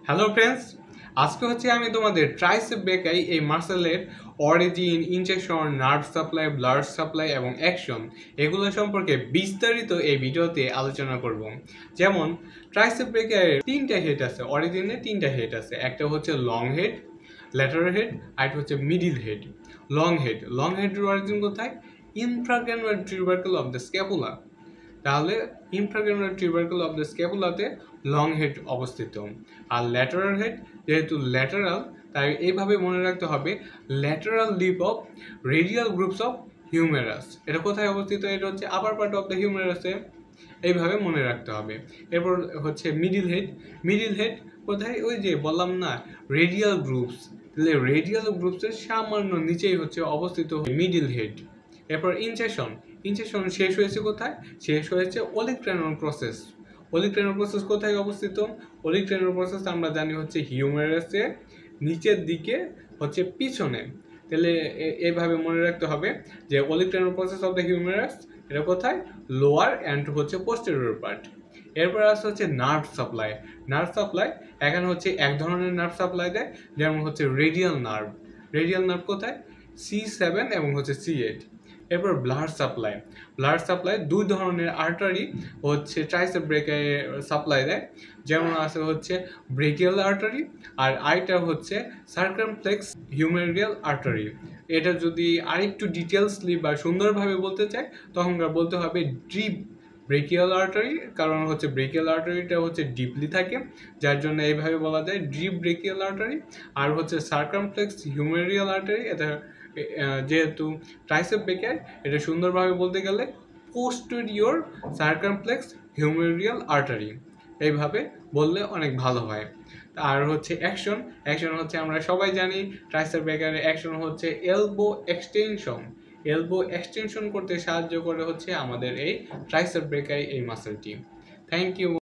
Hello friends, আজকে আমি তোমাদের ট্রাইসেপ ব্রেকাই এই মাসেলের origin, injection, nerve supply, blood supply এবং অ্যাকশন এগুলো সম্পর্কে বিস্তারিত এই ভিডিওতে আলোচনা করব। যেমন ট্রাইসেপ ব্রেকারের তিনটা হেড আছে, অরিজিনে তিনটা হেড আছে। একটা হচ্ছে লং হেড, ল্যাটারাল হেড, আর একটা হচ্ছে মিডিল হেড। লং হেডের অরিজিন কোথায়? Infraglenoid tubercle of the scapula. তাহলে ইনফ্রাগ্রানুলার টিউবারকেল অফ দ্য স্ক্যাপুলাতে লং হেড অবস্থিত। আর ল্যাটারাল হেড, যেহেতু ল্যাটারাল তাই এইভাবে মনে রাখতে হবে, lateral lip of radial groove of humerus. এটা কোথায় অবস্থিত? এটা হচ্ছে আপার পার্ট অফ দ্য হিউমেরাসে। এইভাবে মনে রাখতে হবে। এরপর হচ্ছে মিডিল হেড কোথায়? ওই যে বললাম না, রেডিয়াল গ্রুপস। তাহলে রেডিয়াল গ্রুপসের সামান্য নিচেই হচ্ছে অবস্থিত মিডিল হেড। এরপর ইনসেশন শেষ হয়েছে কোথায়? শেষ হয়েছে ওলিক্রানোল প্রসেস। ওলিক্রানোল প্রসেস কোথায় অবস্থিত? ওলিক্রানোল প্রসেস আমরা জানি হচ্ছে হিউমেরাসে নিচের দিকে, হচ্ছে পিছনে। তাহলে এইভাবে মনে রাখতে হবে যে ওলিক্রানোল প্রসেস অফ দ্য হিউমেরাস এটা কোথায়? লোয়ার অ্যান্ড হচ্ছে পোস্টেরিয়র পার্ট। এরপর আসছে হচ্ছে নার্ভ সাপ্লাই। এখানে হচ্ছে এক ধরনের নার্ভ সাপ্লাই দেয়, যেমন হচ্ছে রেডিয়াল নার্ভ কোথায়? C7 এবং হচ্ছে C8। এরপর ব্লাড সাপ্লাই দুই ধরনের আর্টারি হচ্ছে ট্রাইসেপ ব্রেকায় সাপ্লাই দেয়। যেমন আছে হচ্ছে ব্রেকিয়াল আর্টারি, আর আরেকটা হচ্ছে সার্কামফ্লেক্স হিউমেরিয়াল আর্টারি। এটা যদি আরেকটু ডিটেলসলি বা সুন্দরভাবে বলতে চাই তখন বলতে হবে ডিপ ব্রেকিয়াল আর্টারি, কারণ হচ্ছে ব্রেকিয়াল আর্টারিটা হচ্ছে ডিপলি থাকে, যার জন্য এইভাবে বলা যায় ডিপ ব্রেকিয়াল আর্টারি। আর হচ্ছে সার্কামফ্লেক্স হিউমেরিয়াল আর্টারি, এটা যেহেতু ট্রাইসেপ ব্রেকার, এটা সুন্দরভাবে বলতে গেলে পোস্টেরিয়র সার্কামফ্লেক্স হিউমেরিয়াল আর্টারি। এইভাবে বললে অনেক ভালো হয়। আর হচ্ছে অ্যাকশন হচ্ছে আমরা সবাই জানি ট্রাইসেপ ব্রেকারের অ্যাকশন হচ্ছে এলবো এক্সটেনশন করতে সাহায্য করে হচ্ছে আমাদের এই ট্রাইসেপ ব্রেকার এই মাসেলটি। Thank you.